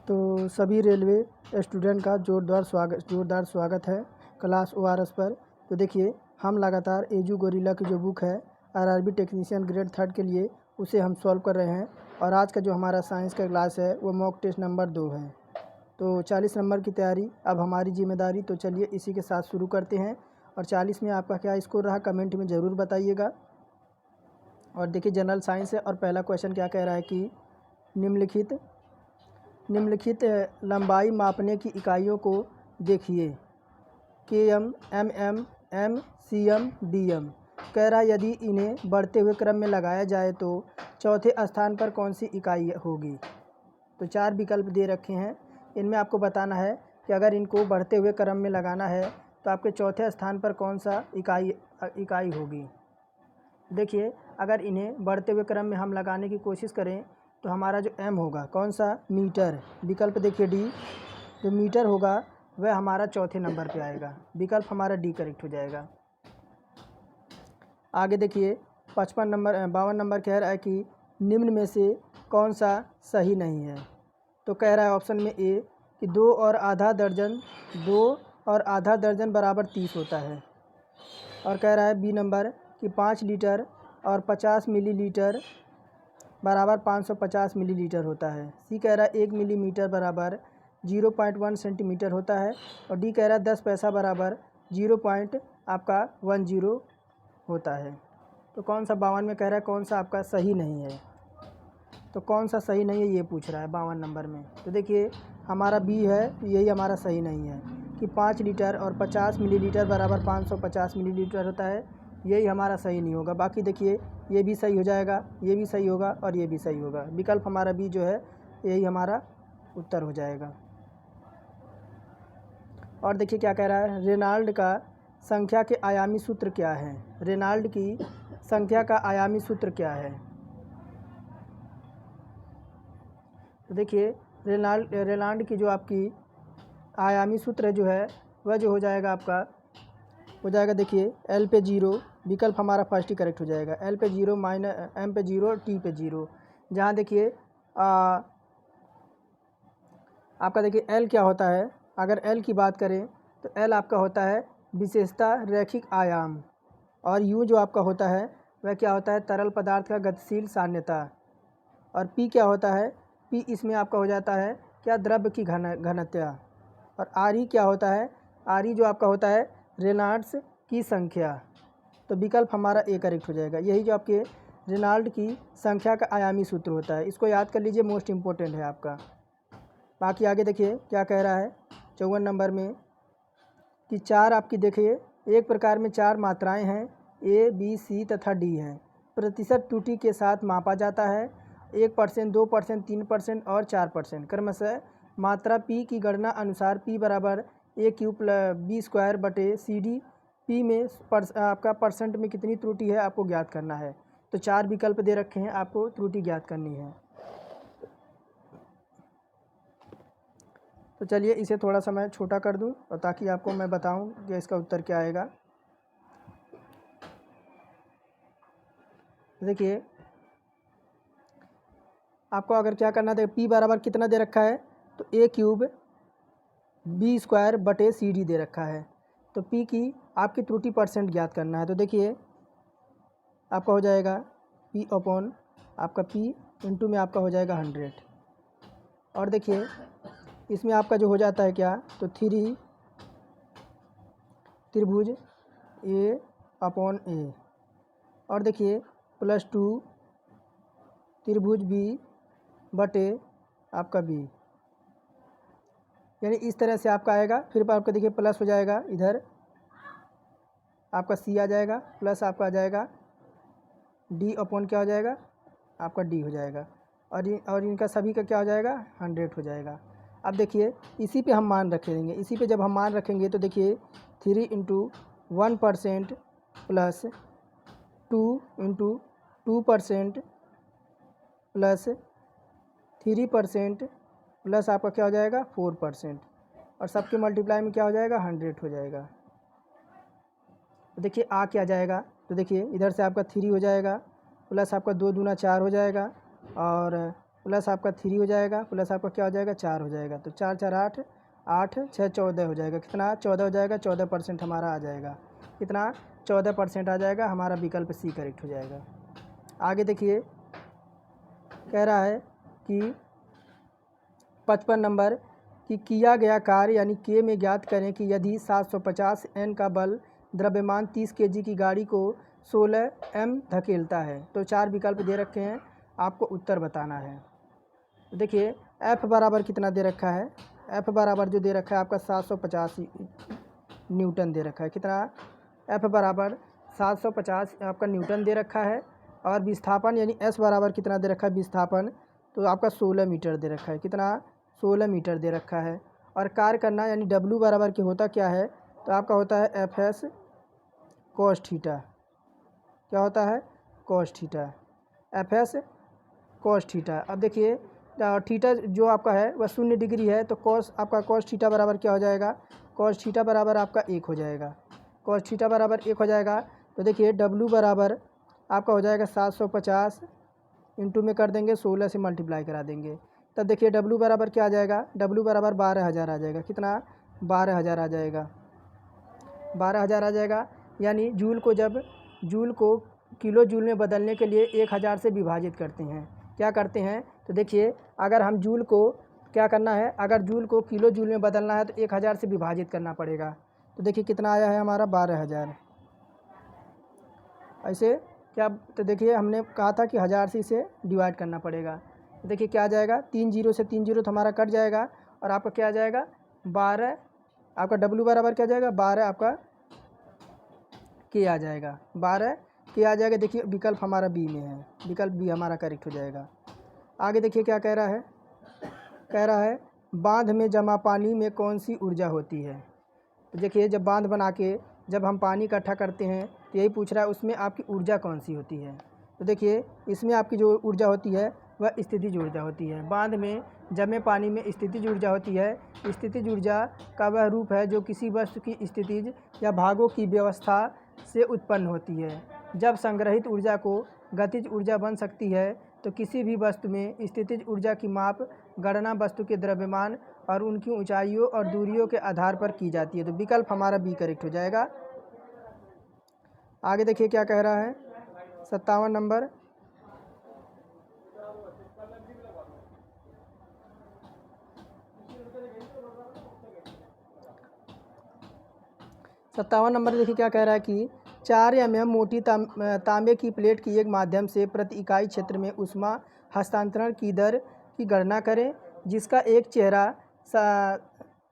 तो सभी railway student का जोरदार स्वागत है क्लास ORS पर। तो देखिए, हम लगातार एजू गोरिल्ला की जो बुक है RRB टेक्नीशियन ग्रेड 3 के लिए उसे हम सॉल्व कर रहे हैं। और आज का जो हमारा साइंस का क्लास है वो मॉक टेस्ट नंबर 2 है। तो 40 नंबर की तैयारी अब हमारी जिम्मेदारी। तो चलिए इसी के साथ शुरू करते हैं। और 40 में आपका क्या स्कोर रहा कमेंट में ज़रूर बताइएगा। और देखिए, जनरल साइंस है और पहला क्वेश्चन क्या कह रहा है कि निम्नलिखित लंबाई मापने की इकाइयों को देखिए। km, mm, m, cm, dm। कह रहा है यदि इन्हें बढ़ते हुए क्रम में लगाया जाए तो चौथे स्थान पर कौन सी इकाई होगी। तो 4 विकल्प दे रखे हैं, इनमें आपको बताना है कि अगर इनको बढ़ते हुए क्रम में लगाना है तो आपके चौथे स्थान पर कौन सा इकाई होगी। देखिए, अगर इन्हें बढ़ते हुए क्रम में हम लगाने की कोशिश करें तो हमारा जो m होगा कौन सा, मीटर। विकल्प देखिए डी, जो मीटर होगा वह हमारा चौथे नंबर पे आएगा। विकल्प हमारा डी करेक्ट हो जाएगा। आगे देखिए 52 नंबर कह रहा है कि निम्न में से कौन सा सही नहीं है। तो कह रहा है ऑप्शन में ए कि 2 और आधा दर्जन बराबर 30 होता है। और कह रहा है बी नंबर कि 5 लीटर और 50 मिलीलीटर बराबर 550 मिलीलीटर होता है। सी कह रहा है 1 मिलीमीटर बराबर 0.1 सेंटीमीटर होता है। और डी कह रहा है 10 पैसा बराबर 0.10 होता है। तो कौन सा 52 में कह रहा है कौन सा आपका सही नहीं है। तो कौन सा सही नहीं है ये पूछ रहा है 52 नंबर में। तो देखिए हमारा बी है, यही हमारा सही नहीं है कि 5 लीटर और 50 मिलीलीटर बराबर 550 मिलीलीटर होता है। यही हमारा सही नहीं होगा। बाकी देखिए ये भी सही हो जाएगा, ये भी सही होगा और ये भी सही होगा। विकल्प हमारा बी जो है यही हमारा उत्तर हो जाएगा। और देखिए क्या कह रहा है, रेनॉल्ड का संख्या के आयामी सूत्र क्या है। रेनॉल्ड की संख्या का आयामी सूत्र क्या है। तो देखिए रेनॉल्ड की जो आपकी आयामी सूत्र जो है वह जो हो जाएगा आपका हो जाएगा, देखिए L पे 0। विकल्प हमारा फर्स्ट ही करेक्ट हो जाएगा। L पे 0 माइनस M पे 0 T पे 0। जहाँ देखिए आपका देखिए L क्या होता है, अगर L की बात करें तो L आपका होता है विशेषता रैखिक आयाम। और U जो आपका होता है वह क्या होता है, तरल पदार्थ का गतिशील साम्यता। और P क्या होता है, P इसमें आपका हो जाता है क्या, द्रव्य की घनत्व। और RE क्या होता है, RE जो आपका होता है रेनॉल्ड्स की संख्या। तो विकल्प हमारा ए करेक्ट हो जाएगा। यही जो आपके रेनॉल्ड की संख्या का आयामी सूत्र होता है, इसको याद कर लीजिए, मोस्ट इम्पोर्टेंट है आपका। बाकी आगे देखिए क्या कह रहा है 54 नंबर में कि 4 आपकी देखिए एक प्रकार में 4 मात्राएं हैं A, B, C तथा D हैं। प्रतिशत त्रुटि के साथ मापा जाता है 1%, 2%, 3% और 4%। क्रमशः मात्रा P की गणना अनुसार P बराबर A³ B² बटे CD। P में आपका परसेंट में कितनी त्रुटि है आपको ज्ञात करना है। तो 4 विकल्प दे रखे हैं, आपको त्रुटि ज्ञात करनी है। तो चलिए इसे थोड़ा सा मैं छोटा कर दूं और ताकि आपको मैं बताऊं कि इसका उत्तर क्या आएगा। देखिए आपको अगर क्या करना है, P बराबर कितना दे रखा है, तो A³ B² बटे CD दे रखा है। तो P की आपकी त्रुटि परसेंट ज्ञात करना है। तो देखिए आपका हो जाएगा P अपॉन आपका P इंटू में आपका हो जाएगा 100। और देखिए इसमें आपका जो हो जाता है क्या, तो 3 त्रिभुज A अपॉन A। और देखिए +2 त्रिभुज B बटे आपका B। यानी इस तरह से आपका आएगा। फिर आपका देखिए प्लस हो जाएगा, इधर आपका C आ जाएगा, प्लस आपका आ जाएगा D अपॉन क्या हो जाएगा आपका D हो जाएगा। और इनका सभी का क्या हो जाएगा 100 हो जाएगा। अब देखिए इसी पे हम मान रखेंगे। इसी पे जब हम मान रखेंगे तो देखिए 3 × 1% प्लस 2 × 2% प्लस 3% प्लस आपका क्या हो जाएगा 4%। और सबके मल्टीप्लाई में क्या हो जाएगा 100 हो जाएगा। तो देखिए आ क्या जाएगा, तो देखिए इधर से आपका 3 हो जाएगा प्लस आपका 2 दूना 4 हो जाएगा और प्लस आपका 3 हो जाएगा, प्लस आपका क्या हो जाएगा 4 हो जाएगा। तो 4 4 8, 8 6 14 हो जाएगा। कितना 14 हो जाएगा, 14% हमारा आ जाएगा। कितना 14% आ जाएगा, हमारा विकल्प सी करेक्ट हो जाएगा। आगे देखिए कह रहा है कि 55 नंबर कि किया गया कार्य यानी के में ज्ञात करें कि यदि 750 N का बल द्रव्यमान 30 kg की गाड़ी को 16 M धकेलता है। तो 4 विकल्प दे रखे हैं, आपको उत्तर बताना है। देखिए F बराबर कितना दे रखा है, F बराबर जो दे रखा है आपका 750 न्यूटन दे रखा है। कितना F बराबर 750 आपका न्यूटन दे रखा है। और विस्थापन यानी S बराबर कितना दे रखा है विस्थापन, तो आपका 16 मीटर दे रखा है। कितना 16 मीटर दे रखा है। और कार्य करना यानी W बराबर के होता क्या है, तो आपका होता है FS cos थीटा। क्या होता है cos theta, FS cos theta. अब देखिए थीटा जो आपका है वह 0 डिग्री है, तो आपका cos थीटा बराबर क्या हो जाएगा, cos थीटा बराबर आपका 1 हो जाएगा। cos थीटा बराबर 1 हो जाएगा। तो देखिए W बराबर आपका हो जाएगा 750 इंटू में कर देंगे 16 से मल्टीप्लाई करा देंगे। तब देखिए W बराबर क्या आ जाएगा, W बराबर 12,000 आ जाएगा। कितना 12,000 आ जाएगा, 12,000 आ जाएगा। यानी जूल को जब जूल को किलो जूल में बदलने के लिए 1,000 से विभाजित करते हैं, क्या करते हैं, तो देखिए अगर हम जूल को क्या करना है, अगर जूल को किलो जूल में बदलना है तो 1,000 से विभाजित करना पड़ेगा। तो देखिए कितना आया है हमारा 12,000। ऐसे क्या, तो देखिए हमने कहा था कि 1000 से इसे डिवाइड करना पड़ेगा। तो देखिए क्या आ जाएगा, 3 जीरो से 3 जीरो तो हमारा कट जाएगा और आपका क्या आ जाएगा 12, आपका W बराबर क्या आ जाएगा 12 आपका के आ जाएगा, 12 के आ जाएगा। देखिए विकल्प हमारा बी में है, विकल्प बी हमारा करेक्ट हो जाएगा। आगे देखिए क्या कह रहा है, कह रहा है बांध में जमा पानी में कौन सी ऊर्जा होती है। तो देखिए जब बांध बना के जब हम पानी इकट्ठा करते हैं तो यही पूछ रहा है उसमें आपकी ऊर्जा कौन सी होती है। तो देखिए इसमें आपकी जो ऊर्जा होती है वह स्थितिज ऊर्जा होती है। बांध में जमे पानी में स्थितिज ऊर्जा होती है। स्थितिज ऊर्जा का वह रूप है जो किसी वस्तु की स्थितिज या भागों की व्यवस्था से उत्पन्न होती है। जब संग्रहित ऊर्जा को गतिज ऊर्जा बन सकती है तो किसी भी वस्तु में स्थितिज ऊर्जा की माप गणना वस्तु के द्रव्यमान और उनकी ऊंचाइयों और दूरियों के आधार पर की जाती है। तो विकल्प हमारा बी करेक्ट हो जाएगा। आगे देखिए क्या कह रहा है 57 नंबर, देखिए क्या कह रहा है कि 4 mm मोटी तांबे की प्लेट की एक माध्यम से प्रति इकाई क्षेत्र में ऊष्मा हस्तांतरण की दर की गणना करें, जिसका एक चेहरा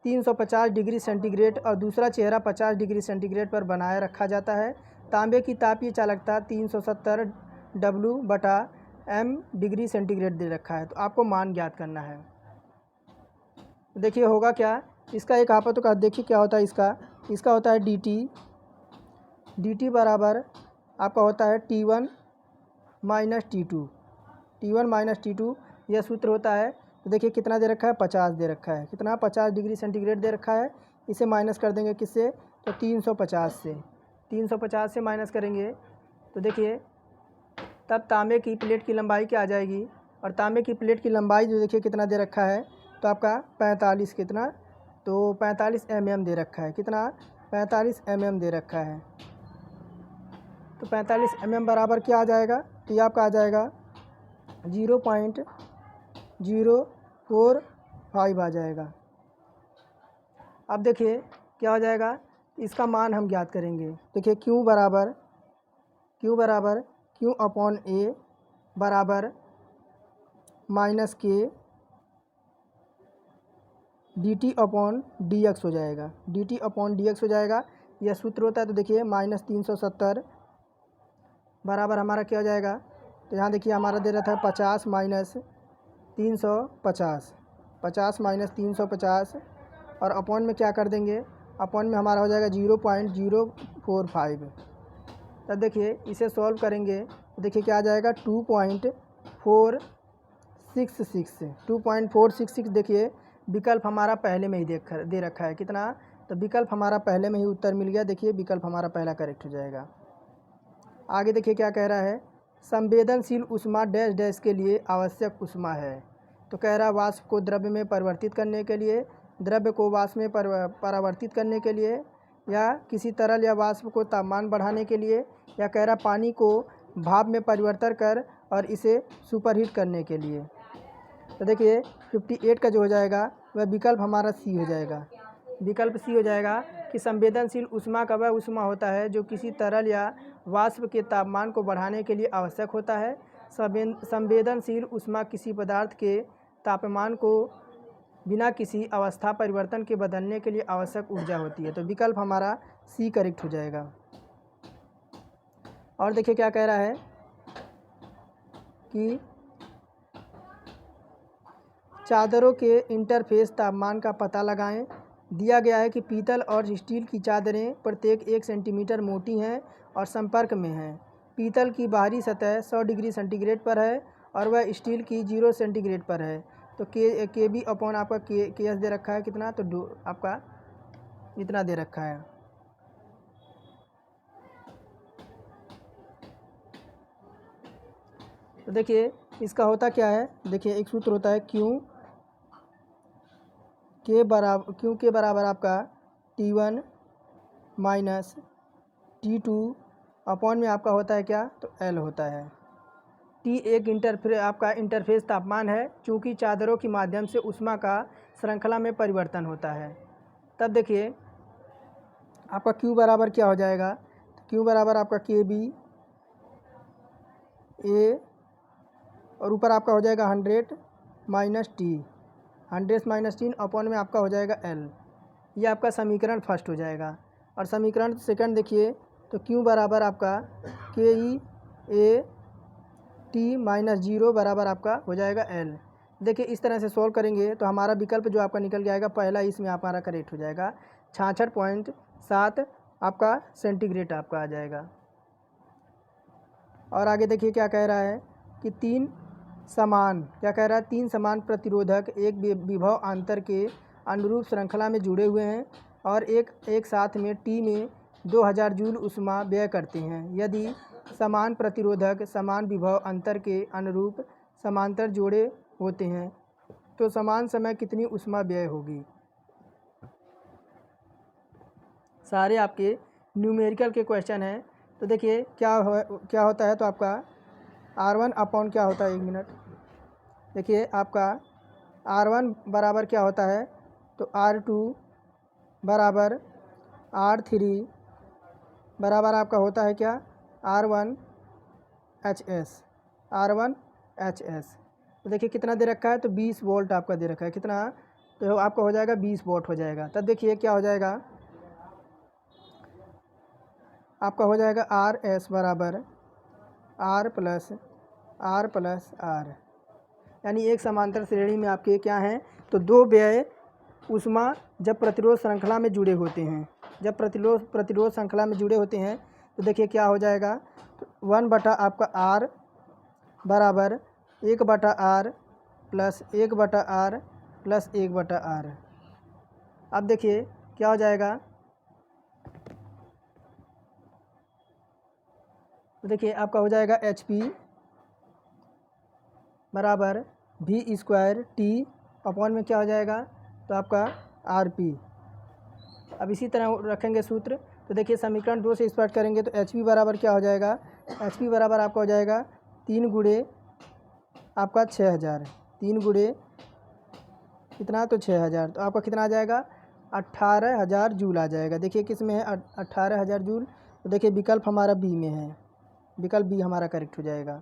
350 डिग्री सेंटीग्रेड और दूसरा चेहरा 50 डिग्री सेंटीग्रेड पर बनाए रखा जाता है। तांबे की तापीय चालकता 370 W/m डिग्री सेंटीग्रेड दे रखा है। तो आपको मान ज्ञात करना है। देखिए होगा क्या, इसका एक आपको का देखिए क्या होता है, इसका होता है dt बराबर आपका होता है T1 माइनस T2 यह सूत्र होता है। तो देखिए कितना दे रखा है 50 दे रखा है। कितना 50 डिग्री सेंटीग्रेड दे रखा है। इसे माइनस कर देंगे किससे, तो 350 से माइनस करेंगे तो देखिए तब तांबे की प्लेट की लंबाई क्या आ जाएगी, और तांबे की प्लेट की लंबाई जो देखिए कितना दे रखा है, तो आपका 45 कितना, तो 45 mm दे रखा है। कितना 45 mm दे रखा है। तो 45 mm बराबर क्या आ जाएगा, तो ये आपका आ जाएगा 0.045 आ जाएगा। अब देखिए क्या हो जाएगा, इसका मान हम ज्ञात करेंगे। देखिए Q बराबर Q अपॉन A बराबर माइनस के dt अपॉन dx हो जाएगा, हो जाएगा। यह सूत्र होता है। तो देखिए माइनस 370 बराबर हमारा क्या हो जाएगा, तो यहाँ देखिए हमारा दे रहा था 50 माइनस 350, 50 माइनस 350 और अपॉन में क्या कर देंगे, अपॉन में हमारा हो जाएगा 0.045। तब देखिए इसे सॉल्व करेंगे तो देखिए क्या आ जाएगा 2.466। देखिए विकल्प हमारा पहले में ही दे रखा है। कितना, तो विकल्प हमारा पहले में ही उत्तर मिल गया। देखिए विकल्प हमारा पहला करेक्ट हो जाएगा। आगे देखिए क्या कह रहा है संवेदनशील ऊष्मा डैश डैश के लिए आवश्यक ऊष्मा है। तो कह रहा वाष्प को द्रव्य में परिवर्तित करने के लिए, द्रव्य को वाष्प में परावर्तित करने के लिए, या किसी तरल या वाष्प को तापमान बढ़ाने के लिए, या कह रहा पानी को भाप में परिवर्तन कर और इसे सुपरहीट करने के लिए। तो देखिए 58 का जो हो जाएगा वह विकल्प हमारा सी हो जाएगा। विकल्प सी हो जाएगा कि संवेदनशील ऊष्मा का वह ऊष्मा होता है जो किसी तरल या वाष्प के तापमान को बढ़ाने के लिए आवश्यक होता है। संवेदनशील ऊष्मा किसी पदार्थ के तापमान को बिना किसी अवस्था परिवर्तन के बदलने के लिए आवश्यक ऊर्जा होती है। तो विकल्प हमारा सी करेक्ट हो जाएगा। और देखिए क्या कह रहा है कि चादरों के इंटरफेस तापमान का पता लगाएं। दिया गया है कि पीतल और स्टील की चादरें प्रत्येक 1 सेंटीमीटर मोटी हैं और संपर्क में हैं। पीतल की बाहरी सतह 100 डिग्री सेंटीग्रेड पर है और वह स्टील की 0 सेंटीग्रेड पर है। तो के बी अपॉन आपका के एस दे रखा है कितना, तो आपका इतना दे रखा है। तो देखिए इसका होता क्या है, देखिए एक सूत्र होता है क्यू के बराबर आपका T1 माइनस T2 अपॉन में आपका होता है क्या, तो L होता है। T एक इंटरफेस तापमान है चूँकि चादरों के माध्यम से ऊष्मा का श्रृंखला में परिवर्तन होता है। तब देखिए आपका Q बराबर क्या हो जाएगा, तो Q बराबर आपका KB A और ऊपर आपका हो जाएगा 100 माइनस टी, 100 माइनस 3 अपॉन में आपका हो जाएगा L। ये आपका समीकरण फर्स्ट हो जाएगा। और समीकरण सेकंड देखिए तो Q बराबर आपका KE A T माइनस 0 बराबर आपका हो जाएगा L। देखिए इस तरह से सॉल्व करेंगे तो हमारा विकल्प जो आपका निकल के आएगा पहला इसमें हमारा करेक्ट हो जाएगा। 66.7 आपका सेंटीग्रेड आपका आ जाएगा। और आगे देखिए क्या कह रहा है कि तीन समान प्रतिरोधक एक विभव अंतर के अनुरूप श्रृंखला में जुड़े हुए हैं और एक साथ में टी में 2000 जूल ऊष्मा व्यय करते हैं। यदि समान प्रतिरोधक समान विभव अंतर के अनुरूप समांतर जोड़े होते हैं तो समान समय कितनी ऊष्मा व्यय होगी। सारे आपके न्यूमेरिकल के क्वेश्चन हैं। तो देखिए क्या होता है, तो आपका R1 अपॉन क्या होता है, 1 मिनट। देखिए आपका R1 बराबर क्या होता है, तो R2 बराबर R3 बराबर आपका होता है क्या, R1HS। तो देखिए कितना दे रखा है, तो 20 वोल्ट आपका दे रखा है। कितना, तो आपका हो जाएगा 20 वोल्ट हो जाएगा। तब देखिए क्या हो जाएगा, आपका हो जाएगा RS बराबर R प्लस R, यानी एक समांतर श्रेणी में आपके क्या हैं, तो दो व्यय ऊष्मा जब प्रतिरोध श्रृंखला में जुड़े होते हैं, जब प्रतिरोध श्रृंखला में जुड़े होते हैं तो देखिए क्या हो जाएगा, तो 1 बटा आपका R बराबर 1 बटा R प्लस 1 बटा R प्लस 1 बटा R। अब देखिए क्या हो जाएगा, तो देखिए आपका हो जाएगा HP बराबर V स्क्वायर T अपॉन में क्या हो जाएगा, तो आपका RP। अब इसी तरह रखेंगे सूत्र। तो देखिए समीकरण 2 से स्टार्ट करेंगे तो HP बराबर क्या हो जाएगा, HP बराबर आपका हो जाएगा 3 गुणे आपका 6000, 3 गुणे कितना, तो 6000, तो आपका कितना आ जाएगा, 18000 जूल आ जाएगा। देखिए किस में है, 18000 जूल। तो देखिए विकल्प हमारा बी में है, विकल्प बी हमारा करेक्ट हो जाएगा।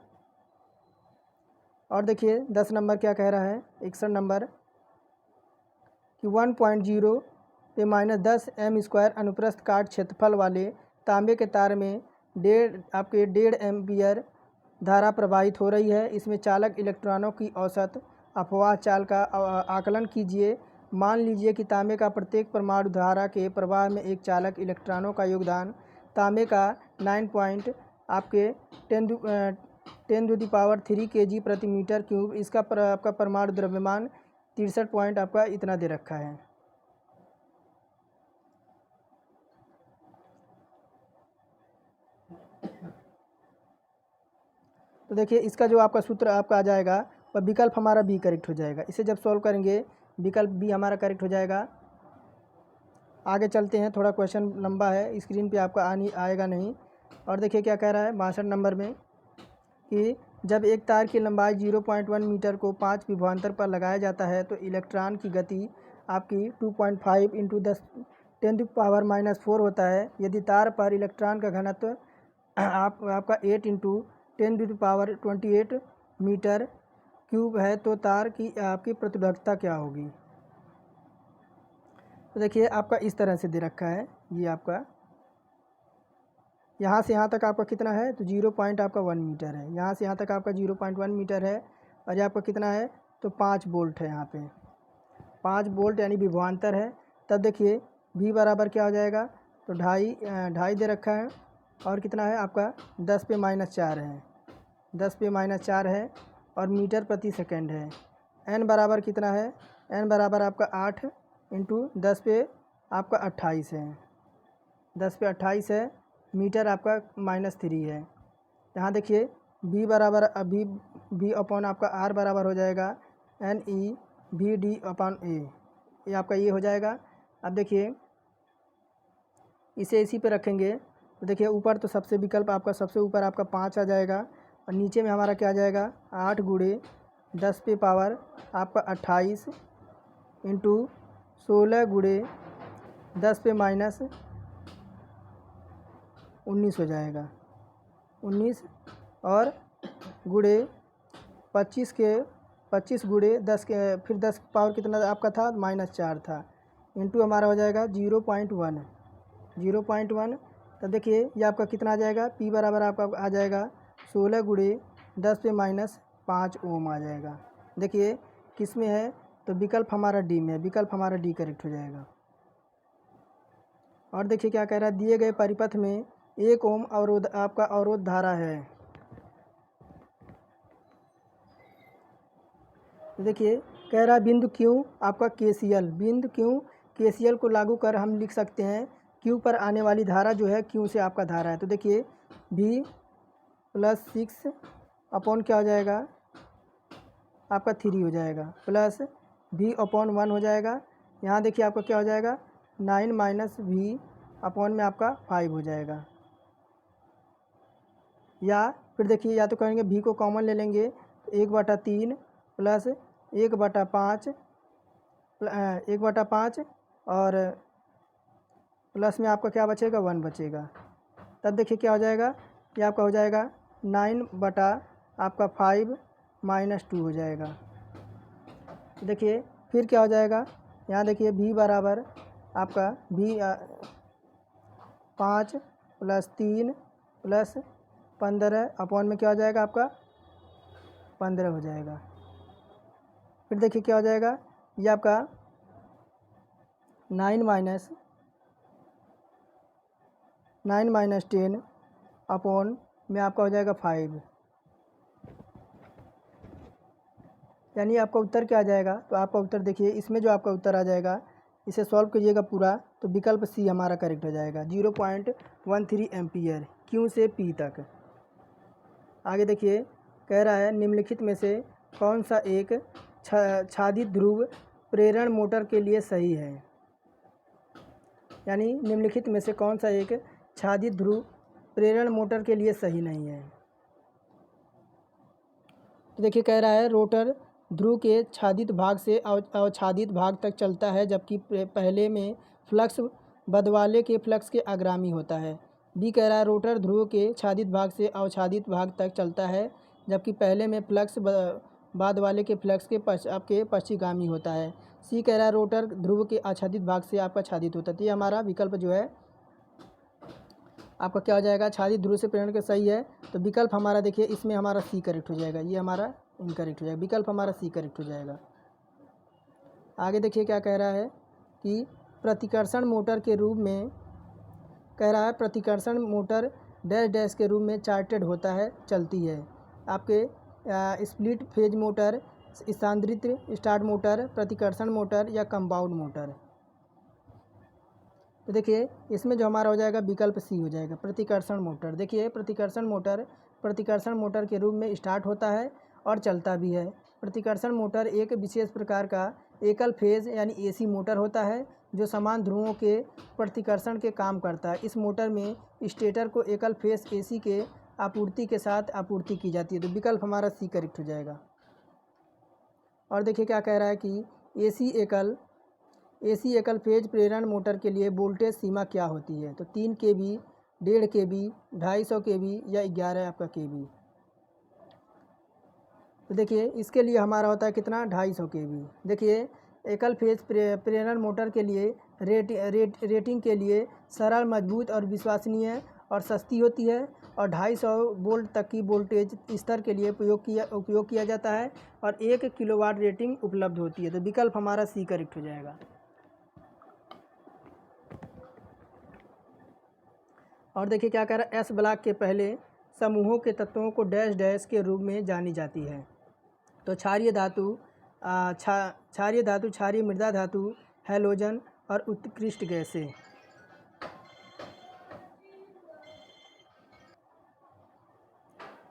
और देखिए 10 नंबर क्या कह रहा है, 61 नंबर कि 1.0 पे -10 m² अनुप्रस्थ काट क्षेत्रफल वाले तांबे के तार में 1.5 एम्पियर धारा प्रवाहित हो रही है। इसमें चालक इलेक्ट्रॉनों की औसत अपवाह चाल का आकलन कीजिए। मान लीजिए कि तांबे का प्रत्येक परमाणु धारा के प्रवाह में एक चालक इलेक्ट्रॉनों का योगदान तांबे का 9 आपके 10⁻³ kg प्रति मीटर क्यूब। इसका आपका परमाणु द्रव्यमान 63 आपका इतना दे रखा है। तो देखिए इसका जो आपका सूत्र आपका आ जाएगा वह विकल्प हमारा बी करेक्ट हो जाएगा। इसे जब सॉल्व करेंगे विकल्प बी हमारा करेक्ट हो जाएगा। आगे चलते हैं, थोड़ा क्वेश्चन लंबा है, स्क्रीन पे आपका आएगा नहीं। और देखिए क्या कह रहा है 62 नंबर में कि जब एक तार की लंबाई 0.1 मीटर को 5 विभवांतर पर लगाया जाता है तो इलेक्ट्रॉन की गति आपकी 2.5 इंटू 10⁻⁻4 होता है। यदि तार पर इलेक्ट्रॉन का घनत्व आपका 8 इंटू 10⁻28 मीटर क्यूब है तो तार की आपकी प्रतिरोधकता क्या होगी। तो देखिए आपका इस तरह से दे रखा है, ये आपका यहाँ से यहाँ तक आपका कितना है तो 0.1 मीटर है, यहाँ से यहाँ तक आपका 0.1 मीटर है। और ये आपका कितना है तो 5 वोल्ट है, यहाँ पे 5 वोल्ट यानी विभवांतर है। तब देखिए V बराबर क्या हो जाएगा तो ढाई दे रखा है और कितना है आपका 10⁻⁻4 है, 10⁻⁻4 है और मीटर प्रति सेकंड है। n बराबर कितना है, n बराबर आपका 8 इंटू 10⁻28 है, 10⁻28 है। मीटर आपका -3 है। यहाँ देखिए b बराबर v अपॉन आपका r बराबर हो जाएगा NeVd/a, ये आपका ये हो जाएगा। अब देखिए इसे इसी पे रखेंगे तो देखिए ऊपर तो सबसे विकल्प आपका सबसे ऊपर आपका 5 आ जाएगा और नीचे में हमारा क्या आ जाएगा 8 गुणे 10 पे पावर आपका 28 इंटू 16 गुणे 10 पे -19 हो जाएगा, 19 और गुणे 25 गुणे 10 के फिर 10 पावर कितना आपका था -4 था इंटू हमारा हो जाएगा 0.1। तो देखिए ये आपका कितना आ जाएगा P बराबर आपका आ जाएगा 16 गुणे 10 पे -5 ओम आ जाएगा। देखिए किस में है तो विकल्प हमारा डी में है, विकल्प हमारा डी करेक्ट हो जाएगा। और देखिए क्या कह रहा है दिए गए परिपथ में 1 ओम अवरोध आपका अवरोध धारा है। देखिए कह रहा है बिंदु क्यू आपका KCL, बिंदु क्यू KCL को लागू कर हम लिख सकते हैं क्यू पर आने वाली धारा जो है क्यू से आपका धारा है। तो देखिए V + 6 अपॉन क्या हो जाएगा आपका 3 हो जाएगा प्लस V/1 हो जाएगा। यहाँ देखिए आपका क्या हो जाएगा 9 - V अपॉन में आपका 5 हो जाएगा। या फिर देखिए या तो करेंगे V को कॉमन ले लेंगे 1/3 प्लस 1/5 और प्लस में आपका क्या बचेगा 1 बचेगा। तब देखिए क्या हो जाएगा ये आपका हो जाएगा 9/5 -2 हो जाएगा। देखिए फिर क्या हो जाएगा यहाँ देखिए V बराबर आपका 5 + 3 + 15 अपॉन में क्या हो जाएगा आपका 15 हो जाएगा। फिर देखिए क्या हो जाएगा ये आपका 9 - 10 अपॉन में आपका हो जाएगा 5, यानी आपका उत्तर क्या आ जाएगा तो आपका उत्तर देखिए इसमें जो आपका उत्तर आ जाएगा इसे सॉल्व कीजिएगा पूरा तो विकल्प सी हमारा करेक्ट हो जाएगा 0.13 एम्पियर क्यू से पी तक। आगे देखिए कह रहा है निम्नलिखित में से कौन सा एक छादित ध्रुव प्रेरण मोटर के लिए सही है, यानी निम्नलिखित में से कौन सा एक छादित ध्रुव प्रेरण मोटर के लिए सही नहीं है। तो देखिए कह रहा है रोटर ध्रुव के छादित भाग से अवछादित भाग तक चलता है जबकि पहले में फ्लक्स बदवाले के फ्लक्स के आगामी होता है। बी कह रहा है रोटर ध्रुव के छादित भाग से अवछादित भाग तक चलता है जबकि पहले में फ्लक्स बाद वाले के फ्लक्स के आपके पश्चिगामी होता है। सी कह रहा है रोटर ध्रुव के आच्छादित भाग से आपका छादित होता है। तो ये हमारा विकल्प जो है आपका क्या हो जाएगा छादित ध्रुव से प्रेरण के सही है। तो विकल्प हमारा देखिए इसमें हमारा सी करेक्ट हो जाएगा, ये हमारा इनकरेक्ट हो जाएगा, विकल्प हमारा सी करेक्ट हो जाएगा। आगे देखिए क्या कह रहा है कि प्रतिकर्षण मोटर के रूप में कह रहा है प्रतिकर्षण मोटर डैश डैश के रूप में चार्टेड होता है चलती है। आपके स्प्लिट फेज मोटर, स्थानांतरित स्टार्ट मोटर, प्रतिकर्षण मोटर या कंपाउंड मोटर। तो देखिए इसमें जो हमारा हो जाएगा विकल्प सी हो जाएगा प्रतिकर्षण मोटर। देखिए प्रतिकर्षण मोटर प्रतिकर्षण मोटर के रूप में स्टार्ट होता है और चलता भी है। प्रतिकर्षण मोटर एक विशेष प्रकार का एकल फेज यानी एसी मोटर होता है जो समान ध्रुवों के प्रतिकर्षण के काम करता है। इस मोटर में स्टेटर को एकल फेज एसी के आपूर्ति के साथ आपूर्ति की जाती है। तो विकल्प हमारा सी करेक्ट हो जाएगा। और देखिए क्या कह रहा है कि एसी एकल फेज प्रेरण मोटर के लिए वोल्टेज सीमा क्या होती है। तो 3 kV, 1.5 kV, 250 kV या 11 आपका kV। तो देखिए इसके लिए हमारा होता है कितना 250 kV। देखिए एकल फेज प्रेरण मोटर के लिए रेटिंग के लिए सरल, मजबूत और विश्वसनीय और सस्ती होती है और 250 वोल्ट तक की वोल्टेज स्तर के लिए उपयोग किया जाता है और 1 किलोवाट रेटिंग उपलब्ध होती है। तो विकल्प हमारा सी करेक्ट हो जाएगा। और देखिए क्या कह रहा है, एस ब्लॉक के पहले समूहों के तत्वों को डैश डैश के रूप में जानी जाती है। तो क्षारीय धातु, क्षारीय मृदा धातु, हैलोजन और उत्कृष्ट गैसें।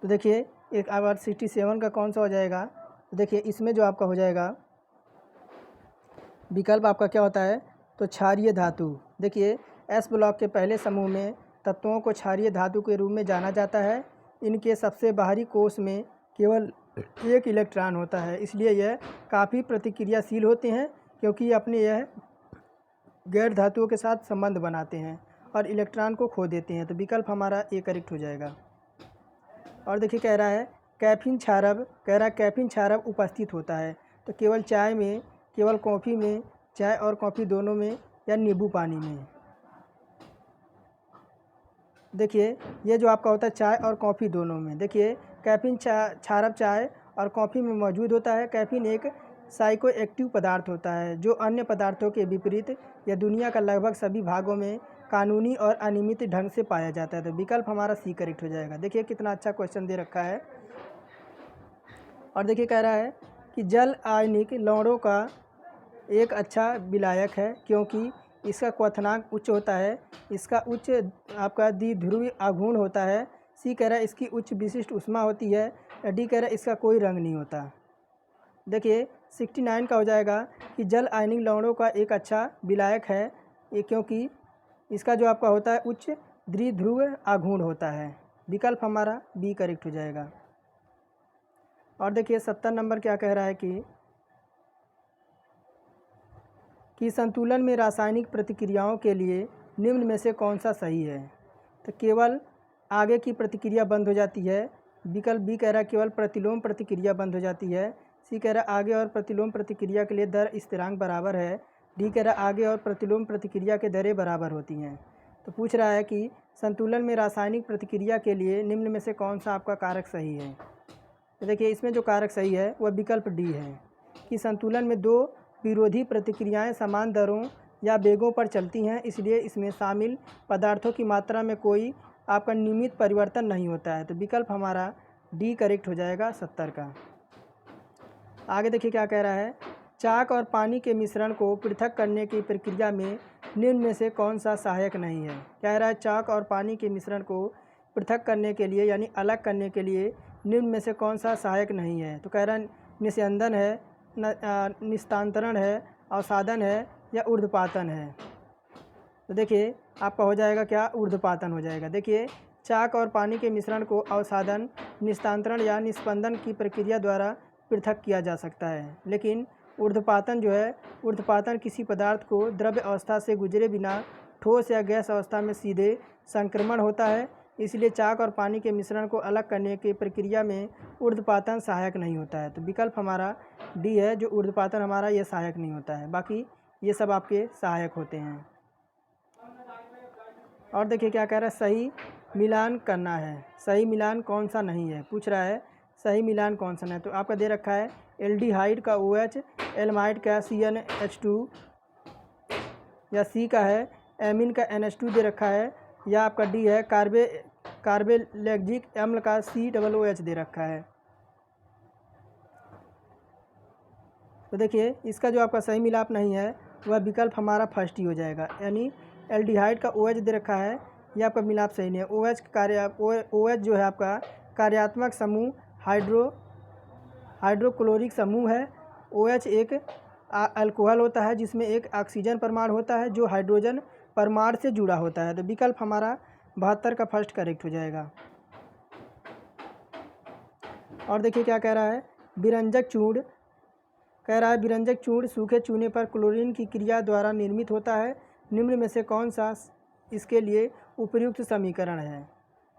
तो देखिए एक आवर 67 का कौन सा हो जाएगा। तो देखिए इसमें जो आपका हो जाएगा विकल्प आपका क्या होता है, तो क्षारीय धातु। देखिए एस ब्लॉक के पहले समूह में तत्वों को क्षारीय धातु के रूप में जाना जाता है। इनके सबसे बाहरी कोश में केवल 1 इलेक्ट्रॉन होता है, इसलिए यह काफ़ी प्रतिक्रियाशील होते हैं क्योंकि अपने यह गैर धातुओं के साथ संबंध बनाते हैं और इलेक्ट्रॉन को खो देते हैं। तो विकल्प हमारा ए करेक्ट हो जाएगा। और देखिए कह रहा है कैफीन क्षारक उपस्थित होता है। तो केवल चाय में, केवल कॉफ़ी में, चाय और कॉफ़ी दोनों में या नींबू पानी में। देखिए ये जो आपका होता है चाय और कॉफ़ी दोनों में। देखिए कैफीन क्षारक चाय और कॉफ़ी में मौजूद होता है। कैफीन एक साइको एक्टिव पदार्थ होता है जो अन्य पदार्थों के विपरीत या दुनिया का लगभग सभी भागों में कानूनी और अनियमित ढंग से पाया जाता है। तो विकल्प हमारा सी करेक्ट हो जाएगा। देखिए कितना अच्छा क्वेश्चन दे रखा है। और देखिए कह रहा है कि जल आयनिक लवणों का एक अच्छा विलायक है क्योंकि इसका क्वथनांक उच्च होता है, इसका उच्च आपका द्विध्रुवीय आघूर्ण होता है। सी कह रहा है इसकी उच्च विशिष्ट ऊष्मा होती है। डी कह रहा है इसका कोई रंग नहीं होता। देखिए 69 का हो जाएगा कि जल आयनिक लवणों का एक अच्छा विलायक है ये क्योंकि इसका जो आपका होता है उच्च द्विध्रुव आघूर्ण होता है। विकल्प हमारा बी करेक्ट हो जाएगा। और देखिए 70 नंबर क्या कह रहा है कि संतुलन में रासायनिक प्रतिक्रियाओं के लिए निम्न में से कौन सा सही है। तो केवल आगे की प्रतिक्रिया बंद हो जाती है। विकल्प बी कह रहा है केवल प्रतिलोम प्रतिक्रिया बंद हो जाती है। सी कह रहा है आगे और प्रतिलोम प्रतिक्रिया के लिए दर स्थिरांक बराबर है। डी कह रहा है आगे और प्रतिलोम प्रतिक्रिया के दरें बराबर होती हैं। तो पूछ रहा है कि संतुलन में रासायनिक प्रतिक्रिया के लिए निम्न में से कौन सा आपका कारक सही है। तो देखिए इसमें जो कारक सही है वह विकल्प डी है कि संतुलन में दो विरोधी प्रतिक्रियाएं समान दरों या वेगों पर चलती हैं, इसलिए इसमें शामिल पदार्थों की मात्रा में कोई आपका नियमित परिवर्तन नहीं होता है। तो विकल्प हमारा डी करेक्ट हो जाएगा 70 का। आगे देखिए क्या कह रहा है, चाक और पानी के मिश्रण को पृथक करने की प्रक्रिया में निम्न में से कौन सा सहायक नहीं है। कह रहा है चाक और पानी के मिश्रण को पृथक करने के लिए यानी अलग करने के लिए निम्न में से कौन सा सहायक नहीं है। तो कह रहा है निस्यंदन है, निस्तांतरण है, अवसादन है या ऊर्ध्वपातन है। तो देखिए आपका हो जाएगा क्या, ऊर्ध्वपातन हो जाएगा। देखिए चाक और पानी के मिश्रण को अवसादन, निस्तांतरण या निस्पंदन की प्रक्रिया द्वारा पृथक किया जा सकता है, लेकिन ऊर्ध्वपातन जो है, ऊर्ध्वपातन किसी पदार्थ को द्रव्य अवस्था से गुजरे बिना ठोस या गैस अवस्था में सीधे संक्रमण होता है, इसलिए चाक और पानी के मिश्रण को अलग करने की प्रक्रिया में ऊर्ध्वपातन सहायक नहीं होता है। तो विकल्प हमारा डी है, जो ऊर्ध्वपातन हमारा ये सहायक नहीं होता है, बाकी ये सब आपके सहायक होते हैं। और देखिए क्या कह रहा है, सही मिलान करना है। सही मिलान कौन सा नहीं है, पूछ रहा है सही मिलान कौन सा नहीं। तो आपका दे रखा है एल्डिहाइड का OH, एल्माइड का CnH2, या सी का है एमीन का NH2 दे रखा है, या आपका डी है कार्बेलैक्टिक अम्ल का COOH दे रखा है। तो देखिए इसका जो आपका सही मिलाप नहीं है वह विकल्प हमारा फर्स्ट ही हो जाएगा, यानी एल्डिहाइड का OH दे रखा है, ये आपका मिलाप सही नहीं है। OH जो है आपका कार्यात्मक समूह हाइड्रोक्लोरिक समूह है। OH एक अल्कोहल होता है जिसमें एक ऑक्सीजन परमाणु होता है जो हाइड्रोजन परमाणु से जुड़ा होता है। तो विकल्प हमारा 72 का फर्स्ट करेक्ट हो जाएगा। और देखिए क्या कह रहा है, विरंजक चूर्ण कह रहा है विरंजक चूर्ण सूखे चूने पर क्लोरीन की क्रिया द्वारा निर्मित होता है। निम्न में से कौन सा इसके लिए उपयुक्त समीकरण है।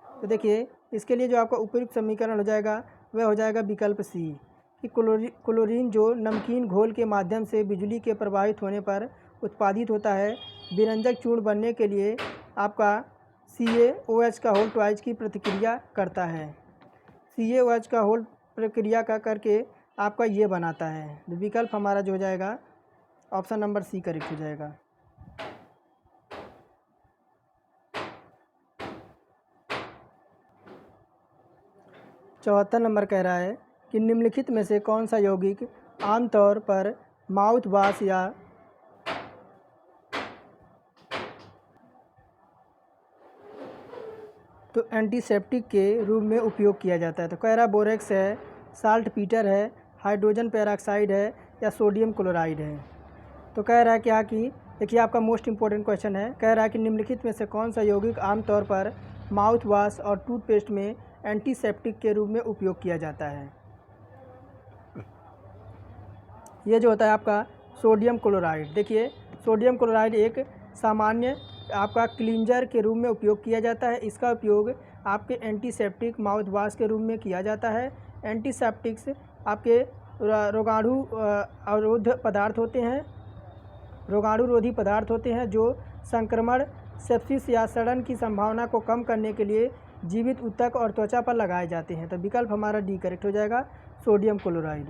तो देखिए इसके लिए जो आपका उपयुक्त समीकरण हो जाएगा वह हो जाएगा विकल्प सी कि क्लोरीन जो नमकीन घोल के माध्यम से बिजली के प्रवाहित होने पर उत्पादित होता है। विरंजक चूर्ण बनने के लिए आपका CaOH का होल ट्वाइस की प्रतिक्रिया करता है। CaOH का होल प्रक्रिया का करके आपका ये बनाता है। तो विकल्प हमारा जो हो जाएगा ऑप्शन नंबर सी करेक्ट हो जाएगा। चौहत्तर नंबर कह रहा है कि निम्नलिखित में से कौन सा यौगिक आमतौर पर माउथ वॉश या तो एंटीसेप्टिक के रूप में उपयोग किया जाता है। तो कह रहा बोरेक्स है, साल्ट पीटर है, हाइड्रोजन पेरोक्साइड है या सोडियम क्लोराइड है। तो कह रहा है क्या कि देखिए आपका मोस्ट इंपॉर्टेंट क्वेश्चन है। कह रहा है कि निम्नलिखित में से कौन सा यौगिक आमतौर पर माउथ वॉश और टूथपेस्ट में एंटीसेप्टिक के रूप में उपयोग किया जाता है। ये जो होता है आपका सोडियम क्लोराइड। देखिए सोडियम क्लोराइड एक सामान्य आपका क्लींजर के रूप में उपयोग किया जाता है। इसका उपयोग आपके एंटीसेप्टिक माउथ वॉश के रूप में किया जाता है। एंटीसेप्टिक्स आपके रोगाणु अवरोध पदार्थ होते हैं, रोगाणुरोधी पदार्थ होते हैं जो संक्रमण, सेप्सिस या सड़न की संभावना को कम करने के लिए जीवित ऊतक और त्वचा पर लगाए जाते हैं। तो विकल्प हमारा डी करेक्ट हो जाएगा, सोडियम क्लोराइड।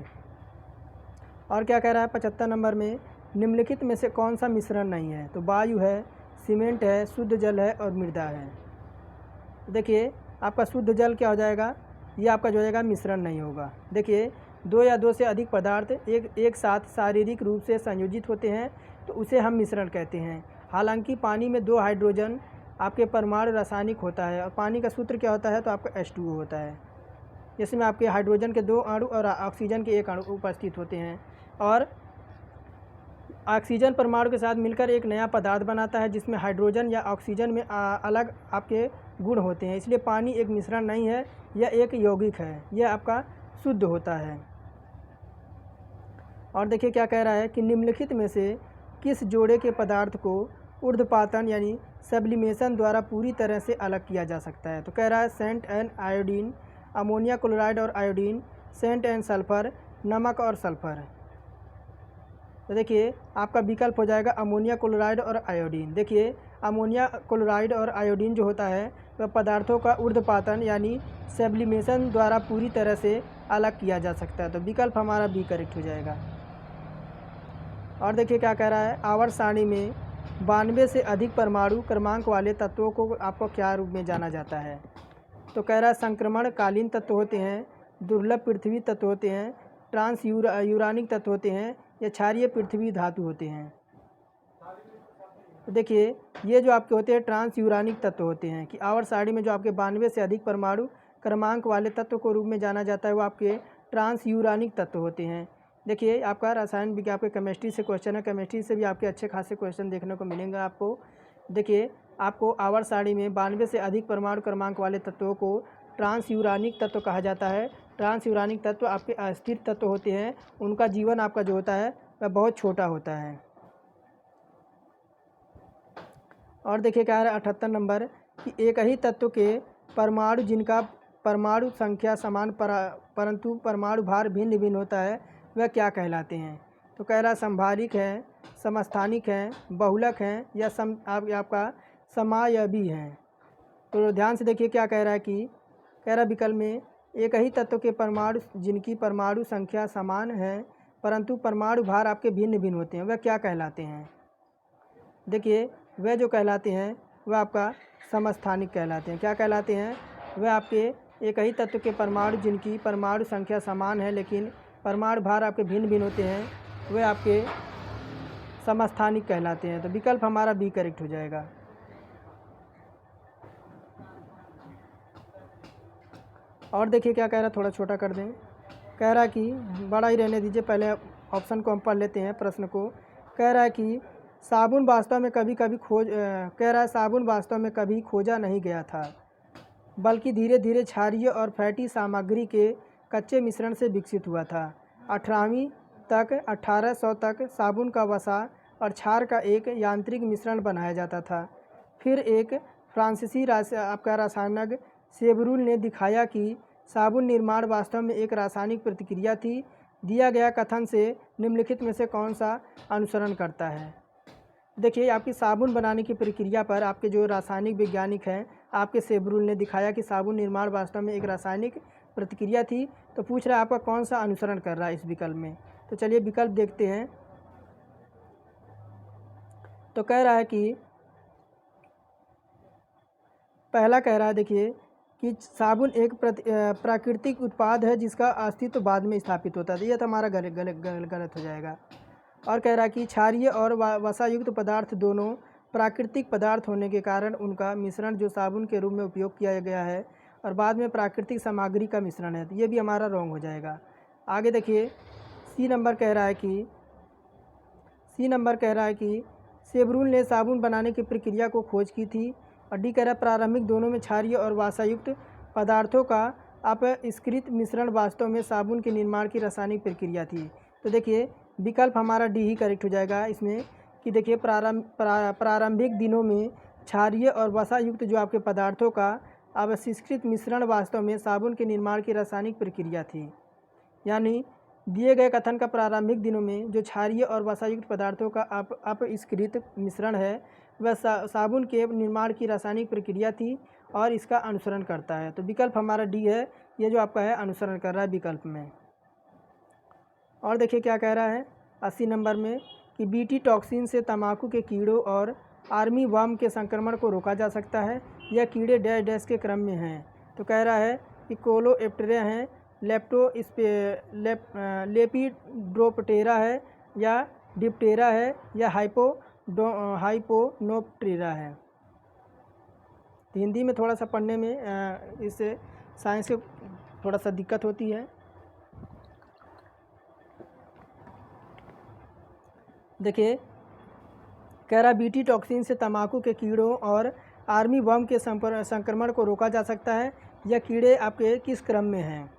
और क्या कह रहा है 75 नंबर में, निम्नलिखित में से कौन सा मिश्रण नहीं है। तो वायु है, सीमेंट है, शुद्ध जल है और मृदा है। देखिए आपका शुद्ध जल क्या हो जाएगा, ये आपका जो हो जाएगा मिश्रण नहीं होगा। देखिए दो या दो से अधिक पदार्थ एक साथ शारीरिक रूप से संयोजित होते हैं तो उसे हम मिश्रण कहते हैं। हालांकि पानी में 2 हाइड्रोजन आपके परमाणु रासायनिक होता है और पानी का सूत्र क्या होता है तो आपका H2O होता है, जिसमें आपके हाइड्रोजन के 2 अणु और ऑक्सीजन के 1 अणु उपस्थित होते हैं। और ऑक्सीजन परमाणु के साथ मिलकर एक नया पदार्थ बनाता है जिसमें हाइड्रोजन या ऑक्सीजन में अलग आपके गुण होते हैं। इसलिए पानी एक मिश्रण नहीं है, यह एक यौगिक है, यह आपका शुद्ध होता है। और देखिए क्या कह रहा है कि निम्नलिखित में से किस जोड़े के पदार्थ को ऊर्ध्वपातन यानी सब्लिमेशन द्वारा पूरी तरह से अलग किया जा सकता है। तो कह रहा है salt and iodine, ammonia chloride और आयोडीन, सेंट एंड सल्फर, नमक और सल्फर। तो देखिए आपका विकल्प हो जाएगा अमोनिया क्लोराइड और आयोडीन। देखिए अमोनिया क्लोराइड और आयोडीन जो होता है वह पदार्थों का ऊर्ध्वपातन यानी सब्लिमेशन द्वारा पूरी तरह से अलग किया जा सकता है। तो विकल्प हमारा बी करेक्ट हो जाएगा। और देखिए क्या कह रहा है, आवर्त सारणी में 92 से अधिक परमाणु क्रमांक वाले तत्वों को आपको क्या रूप में जाना जाता है। तो कह रहा है संक्रमणकालीन तत्व होते हैं, दुर्लभ पृथ्वी तत्व होते हैं, ट्रांस यूरानिक तत्व होते हैं या क्षारीय पृथ्वी धातु होते हैं। तो देखिए ये जो आपके होते हैं ट्रांस यूरानिक तत्व होते हैं कि आवर्त सारणी में जो आपके 92 से अधिक परमाणु क्रमांक वाले तत्व को रूप में जाना जाता है वो आपके ट्रांस यूरानिक तत्व होते हैं। देखिए आपका रसायन विज्ञान आपके केमिस्ट्री से क्वेश्चन है, केमिस्ट्री से भी आपके अच्छे खासे क्वेश्चन देखने को मिलेंगे आपको। देखिए आपको आवर्त सारणी में 92 से अधिक परमाणु क्रमांक वाले तत्वों को ट्रांस यूरानिक तत्व कहा जाता है। ट्रांस यूरानिक तत्व आपके अस्थिर तत्व होते हैं, उनका जीवन आपका जो होता है वह बहुत छोटा होता है। और देखिए क्या है 78 नंबर कि एक ही तत्व के परमाणु जिनका परमाणु संख्या समान परंतु परमाणु भार भिन्न भिन्न होता है वह क्या कहलाते हैं। तो कह रहा संभारिक हैं, समस्थानिक हैं, बहुलक हैं या आपका समायवी हैं। तो ध्यान से देखिए क्या कह रहा है कि कह रहा विकल्प में एक ही तत्व के परमाणु जिनकी परमाणु संख्या समान है परंतु परमाणु भार आपके भिन्न भिन्न होते हैं वह क्या कहलाते हैं। देखिए वह जो कहलाते हैं वह आपका समस्थानिक कहलाते हैं। क्या कहलाते हैं, वह आपके एक ही तत्व के परमाणु जिनकी परमाणु संख्या समान है लेकिन परमाणु भार आपके भिन्न भिन्न होते हैं वह आपके समस्थानिक कहलाते हैं। तो विकल्प हमारा बी करेक्ट हो जाएगा। और देखिए क्या कह रहा है, थोड़ा छोटा कर दें। कह रहा है कि बड़ा ही रहने दीजिए, पहले ऑप्शन को हम पढ़ लेते हैं प्रश्न को। कह रहा है कि साबुन वास्तव में कह रहा है साबुन वास्तव में कभी खोजा नहीं गया था, बल्कि धीरे धीरे क्षारीय और फैटी सामग्री के कच्चे मिश्रण से विकसित हुआ था। 1800 तक साबुन का वसा और क्षार का एक यांत्रिक मिश्रण बनाया जाता था। फिर एक फ्रांसीसी रसायनज्ञ सेबरूल ने दिखाया कि साबुन निर्माण वास्तव में एक रासायनिक प्रतिक्रिया थी। दिया गया कथन से निम्नलिखित में से कौन सा अनुसरण करता है? देखिए, आपकी साबुन बनाने की प्रक्रिया पर आपके जो रासायनिक वैज्ञानिक हैं, आपके सेबरूल ने दिखाया कि साबुन निर्माण वास्तव में एक रासायनिक प्रतिक्रिया थी। तो पूछ रहा है आपका कौन सा अनुसरण कर रहा है इस विकल्प में। तो चलिए विकल्प देखते हैं। तो कह रहा है कि पहला कह रहा है, देखिए कि साबुन एक प्राकृतिक उत्पाद है जिसका अस्तित्व बाद में स्थापित होता है। तो यह तो हमारा गलत हो जाएगा। और कह रहा है कि क्षारीय और वसायुक्त पदार्थ दोनों प्राकृतिक पदार्थ होने के कारण उनका मिश्रण जो साबुन के रूप में उपयोग किया गया है और बाद में प्राकृतिक सामग्री का मिश्रण है। तो ये भी हमारा रॉन्ग हो जाएगा। आगे देखिए, सी नंबर कह रहा है कि सेबरूल ने साबुन बनाने की प्रक्रिया को खोज की थी। और डी कह रहा है प्रारंभिक दोनों में क्षारीय और वसायुक्त पदार्थों का अपस्कृत मिश्रण वास्तव में साबुन के निर्माण की रासायनिक प्रक्रिया थी। तो देखिए विकल्प हमारा डी ही करेक्ट हो जाएगा इसमें, कि देखिए प्रारंभिक दिनों में क्षारीय और वसायुक्त जो आपके पदार्थों का अपस्कृत मिश्रण वास्तव में साबुन के निर्माण की रासायनिक प्रक्रिया थी। यानी दिए गए कथन का प्रारंभिक दिनों में जो क्षारीय और वसायुक्त पदार्थों का अपस्कृत मिश्रण है वह साबुन के निर्माण की रासायनिक प्रक्रिया थी और इसका अनुसरण करता है। तो विकल्प हमारा डी है, ये जो आपका है अनुसरण कर रहा है विकल्प में। और देखिए क्या कह रहा है 80 नंबर में, कि बीटी टॉक्सिन से तंबाकू के कीड़ों और आर्मी वर्म के संक्रमण को रोका जा सकता है। यह कीड़े डैश डैश के क्रम में हैं। तो कह रहा है कि कोलोएप्टेरा हैं, लेपिडोप्टेरा है, या डिप्टेरा है, या हाइपोनोप्टेरा है। तो हिंदी में थोड़ा सा पढ़ने में इससे साइंस से थोड़ा सा दिक्कत होती है। देखिए कह रहा बीटी टॉक्सिन से तंबाकू के कीड़ों और आर्मी वर्म के संक्रमण को रोका जा सकता है। यह कीड़े आपके किस क्रम में हैं?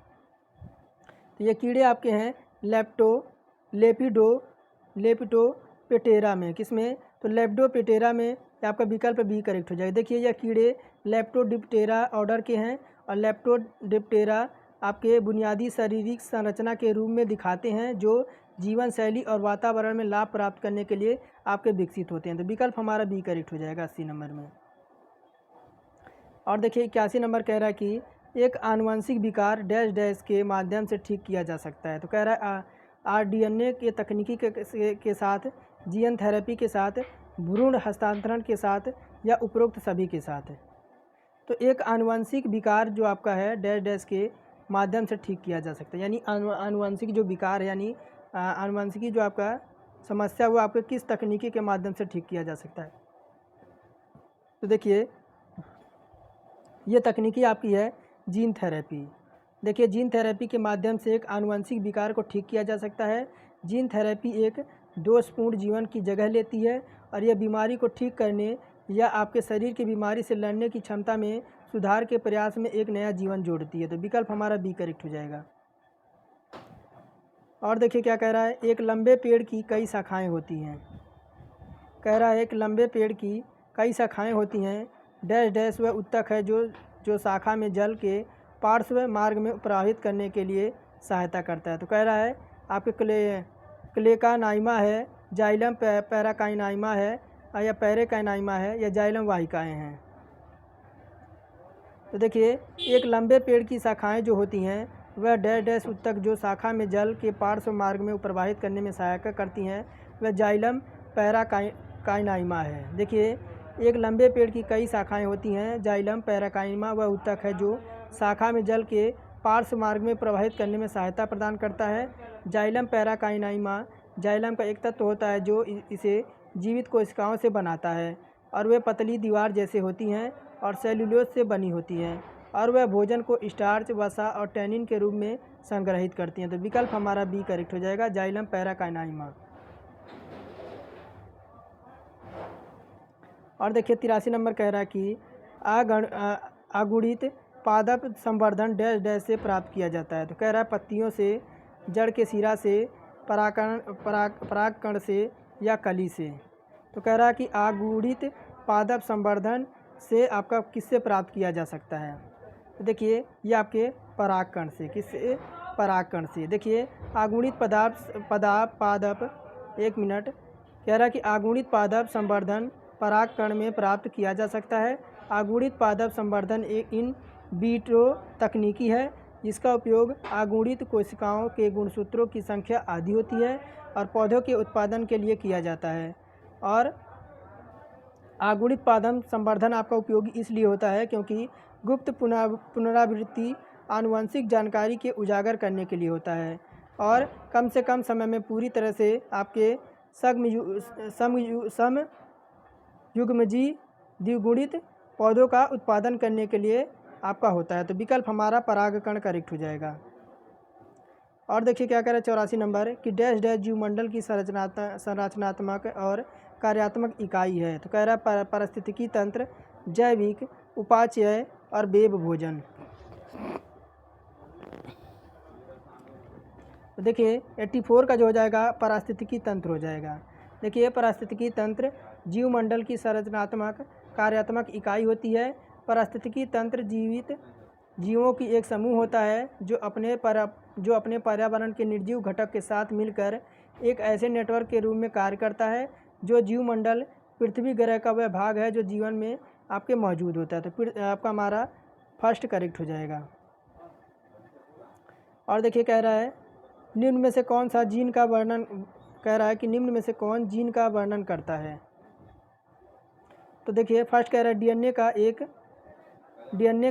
तो ये कीड़े आपके हैं लेपिडोप्टेरा में। किस में? तो लेपिडोप्टेरा में। आपका विकल्प बी करेक्ट हो जाएगा। देखिए यह कीड़े लेपिडोप्टेरा ऑर्डर के हैं और लेपिडोप्टेरा आपके बुनियादी शारीरिक संरचना के रूप में दिखाते हैं जो जीवन शैली और वातावरण में लाभ प्राप्त करने के लिए आपके विकसित होते हैं। तो विकल्प हमारा बी करेक्ट हो जाएगा 80 नंबर में। और देखिए 81 नंबर कह रहा है कि एक आनुवंशिक विकार डैश डैश के माध्यम से ठीक किया जा सकता है। तो कह रहा है आरडीएनए के तकनीकी के साथ, जीन थेरेपी के साथ, भ्रूण हस्तांतरण के साथ, या उपरोक्त सभी के साथ। तो एक आनुवंशिक विकार जो आपका है डैश डैश के माध्यम से ठीक किया जा सकता है। यानी आनुवंशिक जो विकार है, यानी आनुवंशिकी जो आपका समस्या वो आपके किस तकनीकी के माध्यम से ठीक किया जा सकता है? तो देखिए ये तकनीकी आपकी है जीन थेरेपी। देखिए जीन थेरेपी के माध्यम से एक आनुवंशिक विकार को ठीक किया जा सकता है। जीन थेरेपी एक दोषपूर्ण जीवन की जगह लेती है और यह बीमारी को ठीक करने या आपके शरीर की बीमारी से लड़ने की क्षमता में सुधार के प्रयास में एक नया जीवन जोड़ती है। तो विकल्प हमारा बी करेक्ट हो जाएगा। और देखिए क्या कह रहा है, एक लंबे पेड़ की कई शाखाएं होती हैं। कह रहा है एक लंबे पेड़ की कई शाखाएं होती हैं, डैश डैश वह उत्तक है जो शाखा में जल के पार्श्व मार्ग में प्रवाहित करने के लिए सहायता करता है। तो कह रहा है आपके क्लेकानाइमा है, जाइलम पैराकाइनाइमा है, या पैरेकाइनाइमा है, या जाइलम वाहिकाएँ हैं। तो देखिए एक लंबे पेड़ की शाखाएं जो होती हैं वह डैश डैश उत्तक जो शाखा में जल के पार्श्व मार्ग में प्रवाहित करने में सहायता करती हैं, वह जाइलम पैराकाइनाइमा है। देखिए एक लंबे पेड़ की कई शाखाएं होती हैं, जाइलम पैराकाइनाइमा वह उत्तक है जो शाखा में जल के पार्श्व मार्ग में प्रवाहित करने में सहायता प्रदान करता है। जाइलम पैराकाइनाइमा जाइलम का एक तत्व होता है जो इसे जीवित कोशिकाओं से बनाता है और वे पतली दीवार जैसे होती हैं और सेल्यूलोज से बनी होती हैं। और वह भोजन को स्टार्च, वसा और टैनिन के रूप में संग्रहित करती हैं। तो विकल्प हमारा बी करेक्ट हो जाएगा, जाइलम पैराकाइनाइमा। और देखिए 83 नंबर कह रहा है कि अगुणित पादप संवर्धन डैश डैश से प्राप्त किया जाता है। तो कह रहा है पत्तियों से, जड़ के सिरा से, परागकण से या कली से। तो कह रहा है कि अगुणित पादप संवर्धन से आपका किससे प्राप्त किया जा सकता है। तो देखिए ये आपके परागकण से, किससे, परागकण से। देखिए अगुणित पादप एक मिनट, कह रहा है कि अगुणित पादप संवर्धन परागकण में प्राप्त किया जा सकता है। अगुणित पादप संवर्धन एक इन विट्रो तकनीकी है जिसका उपयोग अगुणित कोशिकाओं के गुणसूत्रों की संख्या आधी होती है और पौधों के उत्पादन के लिए किया जाता है। और अगुणित पादप संवर्धन आपका उपयोगी इसलिए होता है क्योंकि गुप्त पुनरावृत्ति आनुवंशिक जानकारी के उजागर करने के लिए होता है और कम से कम समय में पूरी तरह से आपके समयुग्मजी द्विगुणित पौधों का उत्पादन करने के लिए आपका होता है। तो विकल्प हमारा परागकण करेक्ट हो जाएगा। और देखिए क्या कह रहा है 84 नंबर कि डैश डैश जीवमंडल की संरचनात्मक और कार्यात्मक इकाई है। तो कह रहा है पारिस्थितिकी तंत्र, जैविक, उपाचय और वेब भोजन। तो देखिए 84 का जो हो जाएगा पारिस्थितिकी तंत्र हो जाएगा। देखिए पारिस्थितिकी तंत्र जीवमंडल की संरचनात्मक कार्यात्मक इकाई होती है। पारिस्थितिकी तंत्र जीवित जीवों की एक समूह होता है जो अपने पर्यावरण के निर्जीव घटक के साथ मिलकर एक ऐसे नेटवर्क के रूप में कार्य करता है। जो जीवमंडल पृथ्वी ग्रह का वह भाग है जो जीवन में आपके मौजूद होता है। तो आपका हमारा फर्स्ट करेक्ट हो जाएगा। और देखिए कह रहा है निम्न में से कौन सा जीन का वर्णन, कह रहा है कि निम्न में से कौन जीन का वर्णन करता है। तो देखिए फर्स्ट कह रहा है डीएनए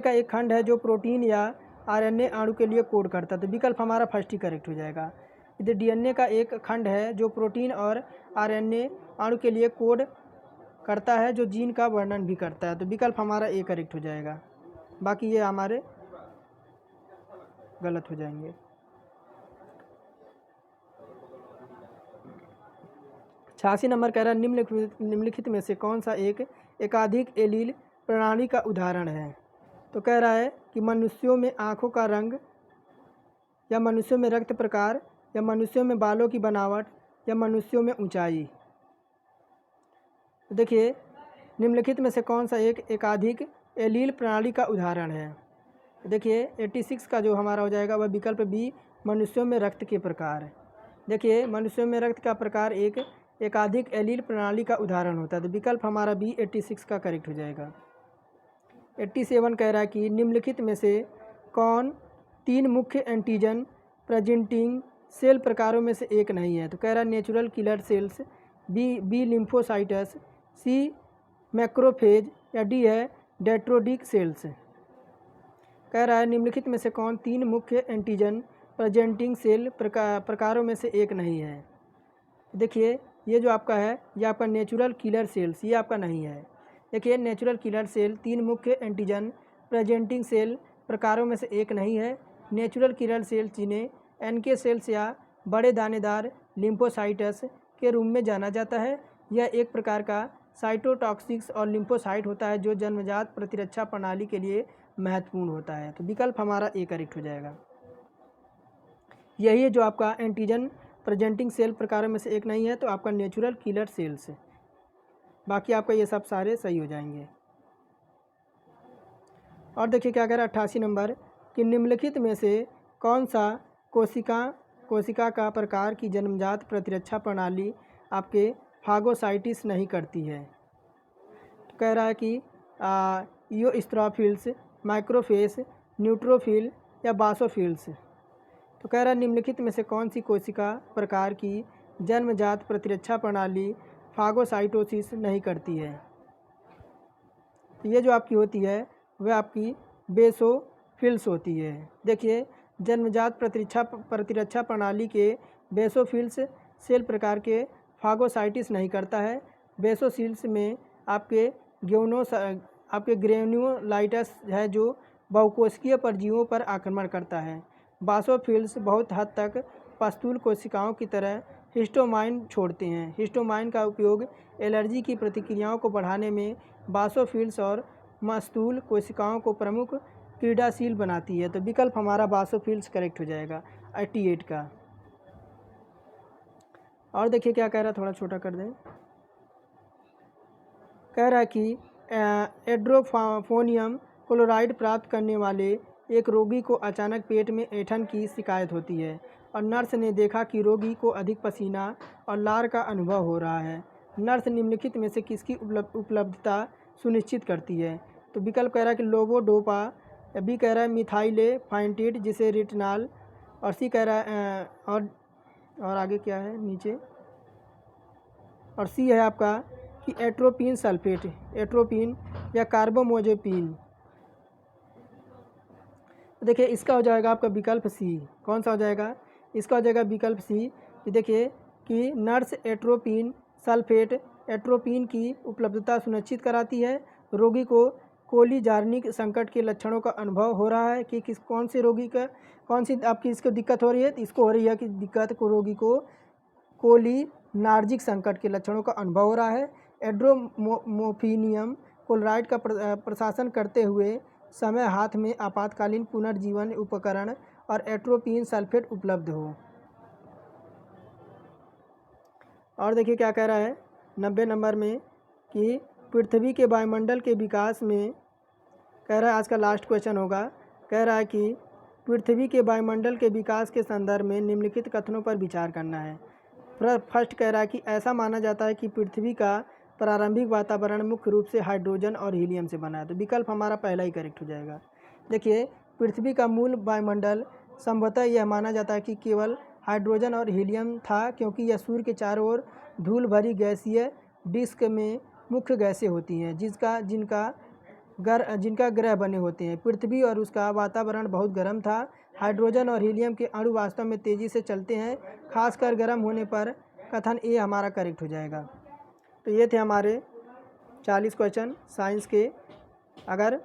का एक खंड है जो प्रोटीन या आरएनए अणु के लिए कोड करता है। तो विकल्प हमारा फर्स्ट ही करेक्ट हो जाएगा। यदि डीएनए का एक खंड है जो प्रोटीन और आरएनए अणु के लिए कोड करता है जो जीन का वर्णन भी करता है। तो विकल्प हमारा ए करेक्ट हो जाएगा, बाकी ये हमारे गलत हो जाएंगे। 86 नंबर कह रहा है निम्नलिखित में से कौन सा एक एकाधिक एलील प्रणाली का उदाहरण है। तो कह रहा है कि मनुष्यों में आँखों का रंग, या मनुष्यों में रक्त प्रकार, या मनुष्यों में बालों की बनावट, या मनुष्यों में ऊंचाई। तो देखिए निम्नलिखित में से कौन सा एक एकाधिक एलील प्रणाली का उदाहरण है। देखिए 86 का जो हमारा हो जाएगा वह विकल्प बी, मनुष्यों में रक्त के प्रकार। देखिए मनुष्यों में रक्त का प्रकार एक एकाधिक एलील प्रणाली का उदाहरण होता है। तो विकल्प हमारा बी 86 का करेक्ट हो जाएगा। 87 कह रहा है कि निम्नलिखित में से कौन 3 मुख्य एंटीजन प्रेजेंटिंग सेल प्रकारों में से एक नहीं है। तो कह रहा है नेचुरल किलर सेल्स, बी लिम्फोसाइटस, सी मैक्रोफेज, या डी है डेट्रोडिक सेल्स। कह रहा है निम्नलिखित में से कौन 3 मुख्य एंटीजन प्रेजेंटिंग सेल प्रकारों में से एक नहीं है। देखिए ये जो आपका है ये आपका नेचुरल किलर सेल्स, ये आपका नहीं है। देखिए नेचुरल किलर सेल 3 मुख्य एंटीजन प्रेजेंटिंग सेल प्रकारों में से एक नहीं है। नेचुरल किलर सेल्स जिन्हें एनके सेल्स या बड़े दानेदार लिम्फोसाइटस के रूप में जाना जाता है, यह एक प्रकार का साइटोटॉक्सिक्स और लिम्फोसाइट होता है जो जन्मजात प्रतिरक्षा प्रणाली के लिए महत्वपूर्ण होता है। तो विकल्प हमारा ए करेक्ट हो जाएगा। यही है जो आपका एंटीजन प्रेजेंटिंग सेल प्रकारों में से एक नहीं है, तो आपका नेचुरल किलर सेल्स है। बाकी आपका ये सब सारे सही हो जाएंगे। और देखिए क्या कह रहा है 88 नंबर कि निम्नलिखित में से कौन सा कोशिका का प्रकार की जन्मजात प्रतिरक्षा प्रणाली आपके फागोसाइटिस नहीं करती है। तो कह रहा है कि ईओस्ट्रोफिल्स, माइक्रोफेस, न्यूट्रोफिल या बासोफिल्स। तो कह रहा है निम्नलिखित में से कौन सी कोशिका प्रकार की जन्मजात प्रतिरक्षा प्रणाली फागोसाइटोसिस नहीं करती है। तो ये जो आपकी होती है वह आपकी बेसोफिल्स होती है। देखिए जन्मजात प्रतिरक्षा प्रणाली के बेसोफिल्स सेल प्रकार के फागोसाइटिस नहीं करता है। बेसोफिल्स में आपके ग्रेन्युलाइटस है जो बहुकोशिकीय परजीवियों पर आक्रमण करता है। बासोफिल्स बहुत हद तक पस्तूल कोशिकाओं की तरह हिस्टोमाइन छोड़ते हैं। हिस्टोमाइन का उपयोग एलर्जी की प्रतिक्रियाओं को बढ़ाने में बासोफिल्स और मस्तूल कोशिकाओं को प्रमुख क्रियाशील बनाती है। तो विकल्प हमारा बासोफिल्स करेक्ट हो जाएगा 88 का। और देखिए क्या कह रहा है, थोड़ा छोटा कर दें। कह रहा है कि एड्रोफोनियम क्लोराइड प्राप्त करने वाले एक रोगी को अचानक पेट में ऐंठन की शिकायत होती है और नर्स ने देखा कि रोगी को अधिक पसीना और लार का अनुभव हो रहा है। नर्स निम्नलिखित में से किसकी उपलब्धता सुनिश्चित करती है? तो विकल्प कह रहा है कि लोवोडोपा, बी कह रहा है मिथाइलेफाइनेट जिसे रेटिनॉल, और सी कह रहा है और आगे क्या है नीचे, और सी है आपका कि एट्रोपिन सल्फेट, एट्रोपिन या कार्बोमोजेपिन। देखिए इसका हो जाएगा आपका विकल्प सी। कौन सा हो जाएगा? इसका हो जाएगा विकल्प सी। कि देखिए कि नर्स एट्रोपिन सल्फेट एट्रोपिन की उपलब्धता सुनिश्चित कराती है। रोगी को कोलिजार्निक संकट के लक्षणों का अनुभव हो रहा है कि कौन से रोगी का कौन सी आपकी इसको दिक्कत हो रही है? तो इसको हो रही है कि दिक्कत को रोगी को कोलिनार्जिक संकट के लक्षणों का अनुभव हो रहा है। एड्रोमोफिनियम क्लोराइड का प्रशासन करते हुए समय हाथ में आपातकालीन पुनर्जीवन उपकरण और एट्रोपिन सल्फेट उपलब्ध हो। और देखिए क्या कह रहा है 90 नंबर में कि पृथ्वी के वायुमंडल के विकास में, कह रहा है आज का लास्ट क्वेश्चन होगा, कह रहा है कि पृथ्वी के वायुमंडल के विकास के संदर्भ में निम्नलिखित कथनों पर विचार करना है। फर्स्ट कह रहा है कि ऐसा माना जाता है कि पृथ्वी का प्रारंभिक वातावरण मुख्य रूप से हाइड्रोजन और हीलियम से बना है। तो विकल्प हमारा पहला ही करेक्ट हो जाएगा। देखिए पृथ्वी का मूल वायुमंडल संभवतः यह माना जाता है कि केवल हाइड्रोजन और हीलियम था, क्योंकि यह सूर्य के चारों ओर धूल भरी गैसीय डिस्क में मुख्य गैसें होती हैं जिनका ग्रह बने होते हैं। पृथ्वी और उसका वातावरण बहुत गर्म था। हाइड्रोजन और हीलियम के अणु वास्तव में तेज़ी से चलते हैं, खासकर गर्म होने पर। कथन ए हमारा करेक्ट हो जाएगा। तो ये थे हमारे 40 क्वेश्चन साइंस के। अगर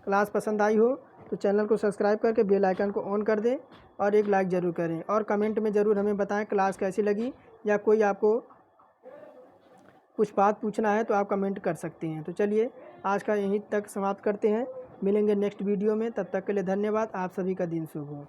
क्लास पसंद आई हो तो चैनल को सब्सक्राइब करके बेल आइकन को ऑन कर दें और एक लाइक ज़रूर करें, और कमेंट में ज़रूर हमें बताएं क्लास कैसी लगी, या कोई आपको कुछ बात पूछना है तो आप कमेंट कर सकते हैं। तो चलिए आज का यहीं तक समाप्त करते हैं, मिलेंगे नेक्स्ट वीडियो में। तब तक के लिए धन्यवाद। आप सभी का दिन शुभ हो।